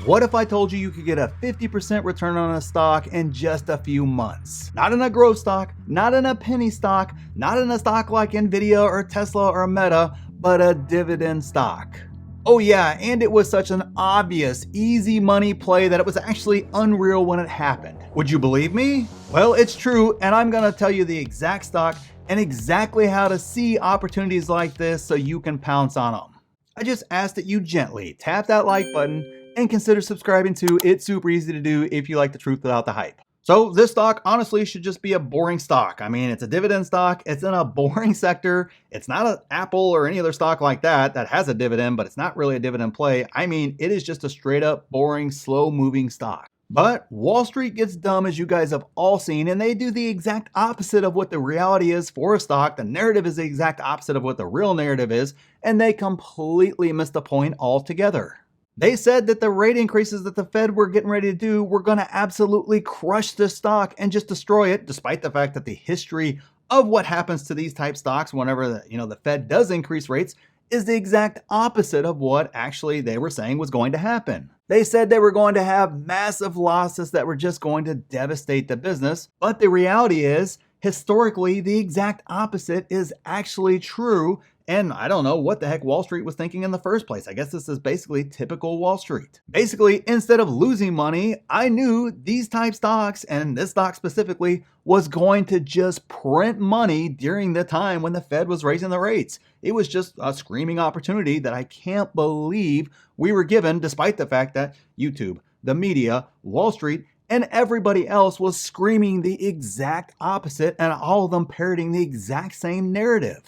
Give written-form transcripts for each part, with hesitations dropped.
What if I told you you could get a 50% return on a stock in just a few months? Not in a growth stock, not in a penny stock, not in a stock like Nvidia or Tesla or Meta, but a dividend stock. Oh yeah, and it was such an obvious, easy money play that it was actually unreal when it happened. Would you believe me? Well, it's true, and I'm gonna tell you the exact stock and exactly how to see opportunities like this so you can pounce on them. I just ask that you gently tap that like button and consider subscribing too. It's super easy to do if you like the truth without the hype. So this stock honestly should just be a boring stock. I mean, it's a dividend stock. It's in a boring sector. It's not an Apple or any other stock like that has a dividend, but it's not really a dividend play. I mean, it is just a straight up boring, slow moving stock. But Wall Street gets dumb, as you guys have all seen, and they do the exact opposite of what the reality is for a stock. The narrative is the exact opposite of what the real narrative is, and they completely miss the point altogether. They said that the rate increases that the Fed were getting ready to do were going to absolutely crush this stock and just destroy it, despite the fact that the history of what happens to these type stocks whenever the Fed does increase rates is the exact opposite of what actually they were saying was going to happen. They said they were going to have massive losses that were just going to devastate the business, but the reality is, historically, the exact opposite is actually true. And I don't know what the heck Wall Street was thinking in the first place. I guess this is basically typical Wall Street. Basically, instead of losing money, I knew these type stocks, and this stock specifically, was going to just print money during the time when the Fed was raising the rates. It was just a screaming opportunity that I can't believe we were given, despite the fact that YouTube, the media, Wall Street, and everybody else was screaming the exact opposite, and all of them parroting the exact same narrative.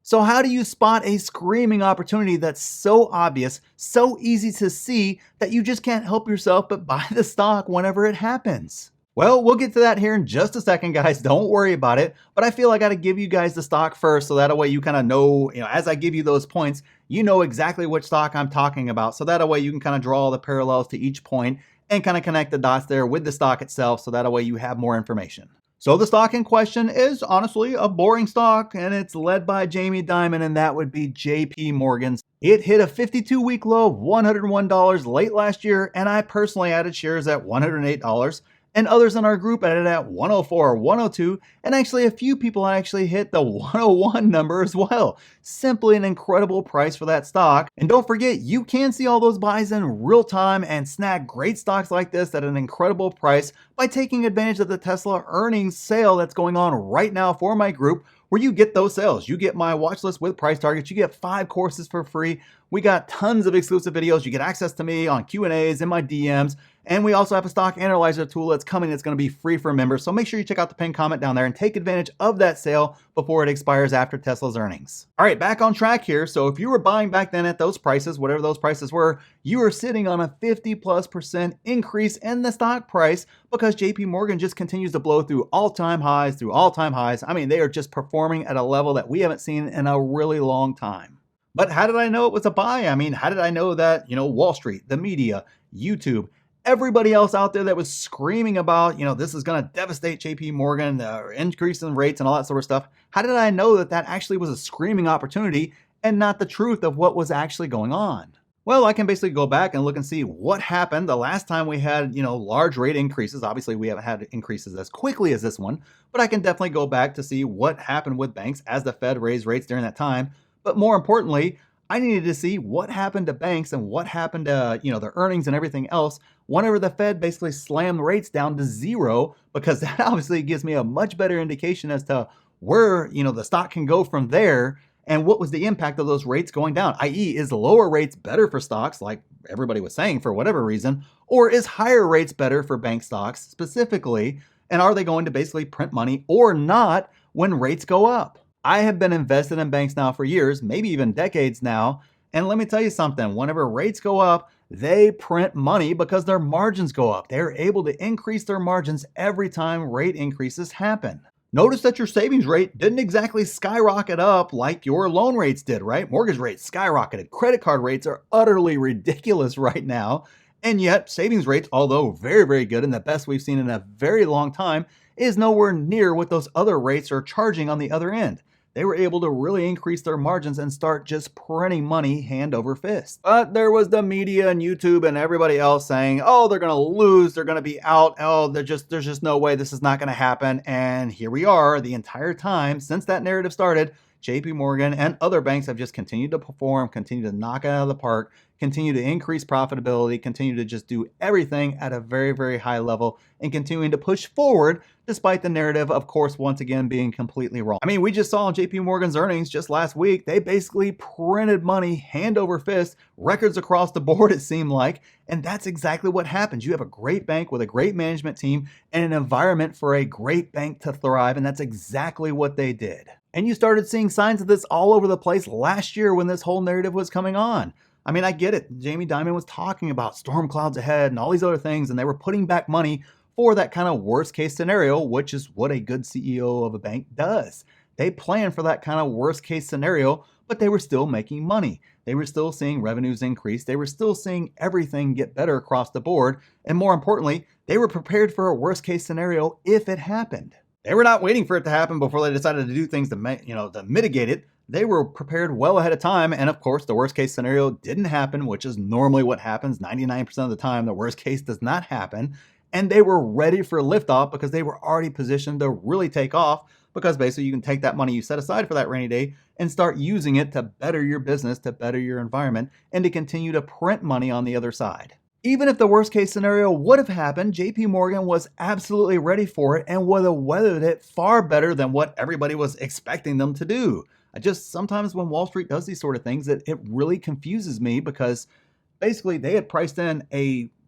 So how do you spot a screaming opportunity that's so obvious, so easy to see that you just can't help yourself but buy the stock whenever it happens? Well, we'll get to that here in just a second, guys. Don't worry about it. But I feel I got to give you guys the stock first, so that way you kind of know, as I give you those points, you know exactly which stock I'm talking about. So that way you can kind of draw the parallels to each point and kind of connect the dots there with the stock itself. So that way you have more information. So the stock in question is honestly a boring stock, and it's led by Jamie Dimon, and that would be JP Morgan's. It hit a 52-week low of $101 late last year, and I personally added shares at $108, and others in our group added at 104, 102, and actually a few people actually hit the 101 number as well. Simply an incredible price for that stock. And don't forget, you can see all those buys in real time and snag great stocks like this at an incredible price by taking advantage of the Tesla earnings sale that's going on right now for my group, where you get those sales. You get my watch list with price targets. You get 5 courses for free. We got tons of exclusive videos. You get access to me on Q&As in my DMs. And we also have a stock analyzer tool that's coming that's going to be free for members. So make sure you check out the pinned comment down there and take advantage of that sale before it expires after Tesla's earnings. All right, back on track here. So if you were buying back then at those prices, whatever those prices were, you were sitting on a 50+% increase in the stock price because JP Morgan just continues to blow through all-time highs. I mean, they are just performing at a level that we haven't seen in a really long time. But how did I know it was a buy? I mean, how did I know that, Wall Street, the media, YouTube, everybody else out there that was screaming about, this is going to devastate JP Morgan, the increase in rates and all that sort of stuff. How did I know that that actually was a screaming opportunity and not the truth of what was actually going on? Well, I can basically go back and look and see what happened the last time we had, large rate increases. Obviously, we haven't had increases as quickly as this one, but I can definitely go back to see what happened with banks as the Fed raised rates during that time. But more importantly, I needed to see what happened to banks and what happened to, their earnings and everything else whenever the Fed basically slammed rates down to zero, because that obviously gives me a much better indication as to where, the stock can go from there and what was the impact of those rates going down, i.e. is lower rates better for stocks like everybody was saying for whatever reason, or is higher rates better for bank stocks specifically, and are they going to basically print money or not when rates go up? I have been invested in banks now for years, maybe even decades now. And let me tell you something, whenever rates go up, they print money because their margins go up. They're able to increase their margins every time rate increases happen. Notice that your savings rate didn't exactly skyrocket up like your loan rates did, right? Mortgage rates skyrocketed. Credit card rates are utterly ridiculous right now. And yet savings rates, although very, very good and the best we've seen in a very long time, is nowhere near what those other rates are charging on the other end. they were able to really increase their margins and start just printing money hand over fist. But there was the media and YouTube and everybody else saying, oh, they're going to lose, they're going to be out, oh, there's just no way this is not going to happen. And here we are the entire time since that narrative started. JP Morgan and other banks have just continued to perform, continue to knock it out of the park, continue to increase profitability, continue to just do everything at a very, very high level and continuing to push forward despite the narrative, of course, once again being completely wrong. I mean, we just saw JP Morgan's earnings just last week. They basically printed money hand over fist, records across the board, it seemed like. And that's exactly what happens. You have a great bank with a great management team and an environment for a great bank to thrive. And that's exactly what they did. And you started seeing signs of this all over the place last year when this whole narrative was coming on. I mean, I get it. Jamie Dimon was talking about storm clouds ahead and all these other things, and they were putting back money for that kind of worst case scenario, which is what a good CEO of a bank does. They plan for that kind of worst case scenario, but they were still making money. They were still seeing revenues increase. They were still seeing everything get better across the board. And more importantly, they were prepared for a worst case scenario if it happened. They were not waiting for it to happen before they decided to do things to mitigate it. They were prepared well ahead of time. And of course, the worst case scenario didn't happen, which is normally what happens 99% of the time. The worst case does not happen. And they were ready for liftoff because they were already positioned to really take off, because basically you can take that money you set aside for that rainy day and start using it to better your business, to better your environment, and to continue to print money on the other side. Even if the worst case scenario would have happened, JP Morgan was absolutely ready for it and would have weathered it far better than what everybody was expecting them to do. Sometimes when Wall Street does these sort of things, it really confuses me, because basically they had priced in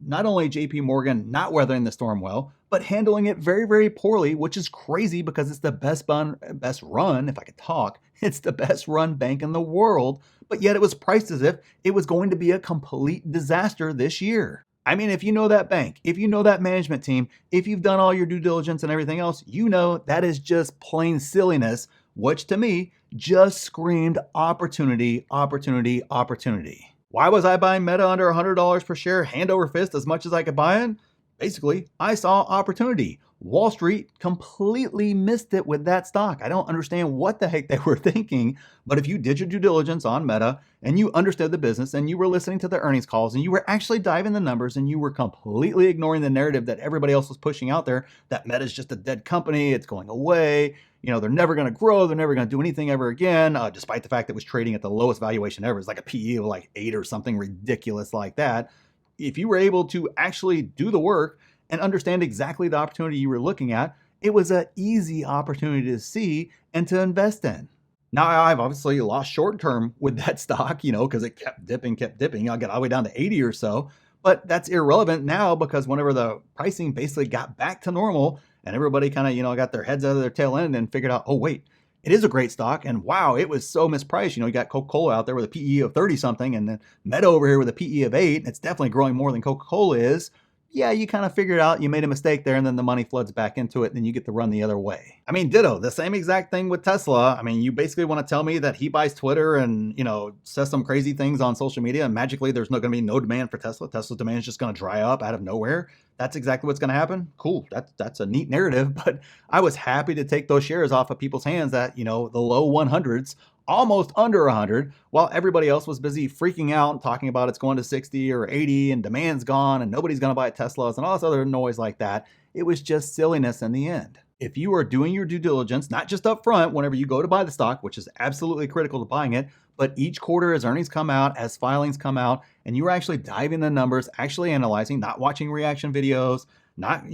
not only JP Morgan not weathering the storm well, but handling it very, very poorly, which is crazy because it's the best run, if I could talk, it's the best run bank in the world, but yet it was priced as if it was going to be a complete disaster this year. I mean, if you know that bank, if you know that management team, if you've done all your due diligence and everything else, you know that is just plain silliness, which to me just screamed opportunity, opportunity, opportunity. Why was I buying Meta under $100 per share, hand over fist, as much as I could buy it? Basically, I saw opportunity. Wall Street completely missed it with that stock. I don't understand what the heck they were thinking, but if you did your due diligence on Meta and you understood the business and you were listening to the earnings calls and you were actually diving the numbers and you were completely ignoring the narrative that everybody else was pushing out there, that Meta is just a dead company, it's going away, they're never going to grow, they're never going to do anything ever again, despite the fact that it was trading at the lowest valuation ever. It's like a PE of like 8 or something ridiculous like that. If you were able to actually do the work and understand exactly the opportunity you were looking at, it was an easy opportunity to see and to invest in. Now, I've obviously lost short term with that stock, because it kept dipping. I got all the way down to 80 or so, but that's irrelevant now, because whenever the pricing basically got back to normal and everybody kind of, got their heads out of their tail end and figured out, oh, wait, it is a great stock. And wow, it was so mispriced. You got Coca-Cola out there with a PE of 30 something and then Meta over here with a PE of 8. It's definitely growing more than Coca-Cola is. Yeah, you kind of figured out you made a mistake there, and then the money floods back into it, and then you get to run the other way. I mean, ditto, the same exact thing with Tesla. I mean, you basically want to tell me that he buys Twitter and, says some crazy things on social media, and magically there's not going to be no demand for Tesla. Tesla's demand is just going to dry up out of nowhere. That's exactly what's going to happen. Cool. That's a neat narrative, but I was happy to take those shares off of people's hands at, the low 100s, almost under 100, while everybody else was busy freaking out and talking about it's going to 60 or 80 and demand's gone and nobody's going to buy Teslas and all this other noise like that. It was just silliness in the end. If you are doing your due diligence, not just up front whenever you go to buy the stock, which is absolutely critical to buying it, but each quarter as earnings come out, as filings come out, and you are actually diving the numbers, actually analyzing, not watching reaction videos, not,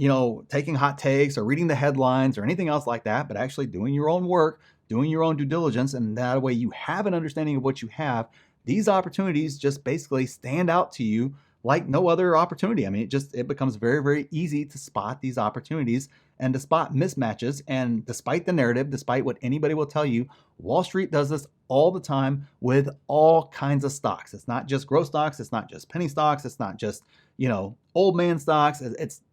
taking hot takes or reading the headlines or anything else like that, but actually doing your own work, doing your own due diligence, and that way you have an understanding of what you have. These opportunities just basically stand out to you like no other opportunity. I mean, it becomes very, very easy to spot these opportunities and to spot mismatches. And despite the narrative, despite what anybody will tell you, Wall Street does this all the time with all kinds of stocks. It's not just growth stocks. It's not just penny stocks. It's not just, old man stocks.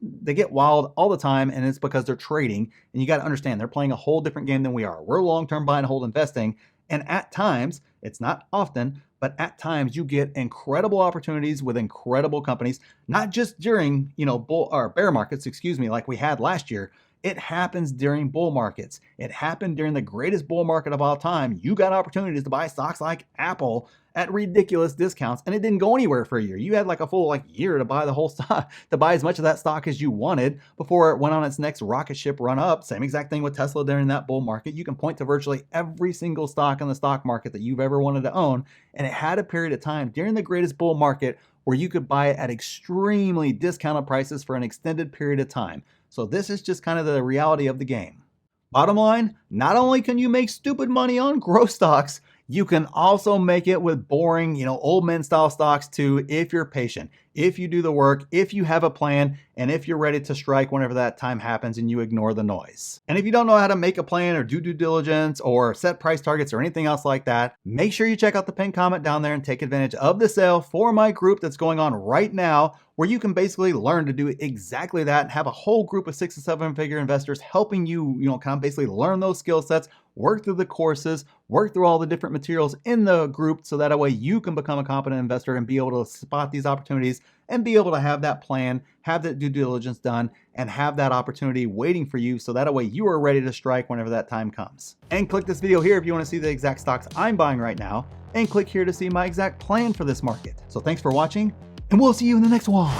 They get wild all the time, and it's because they're trading. And you got to understand, they're playing a whole different game than we are. We're long-term buy and hold investing. And at times, it's not often, but at times you get incredible opportunities with incredible companies, not just during, bull or bear markets, like we had last year. It happens during bull markets. It happened during the greatest bull market of all time. You got opportunities to buy stocks like Apple at ridiculous discounts, and it didn't go anywhere for a year. You had like a full year to buy the whole stock, to buy as much of that stock as you wanted before it went on its next rocket ship run up. Same exact thing with Tesla during that bull market. You can point to virtually every single stock in the stock market that you've ever wanted to own, and it had a period of time during the greatest bull market where you could buy it at extremely discounted prices for an extended period of time. So this is just kind of the reality of the game. Bottom line, not only can you make stupid money on growth stocks, you can also make it with boring, old men style stocks too, if you're patient, if you do the work, if you have a plan, and if you're ready to strike whenever that time happens and you ignore the noise. And if you don't know how to make a plan or do due diligence or set price targets or anything else like that, make sure you check out the pinned comment down there and take advantage of the sale for my group that's going on right now, where you can basically learn to do exactly that and have a whole group of 6 to 7 figure investors helping you, kind of basically learn those skill sets, work through the courses, work through all the different materials in the group so that way you can become a competent investor and be able to spot these opportunities and be able to have that plan, have that due diligence done, and have that opportunity waiting for you so that way you are ready to strike whenever that time comes. And click this video here if you want to see the exact stocks I'm buying right now, and click here to see my exact plan for this market. So thanks for watching, and we'll see you in the next one.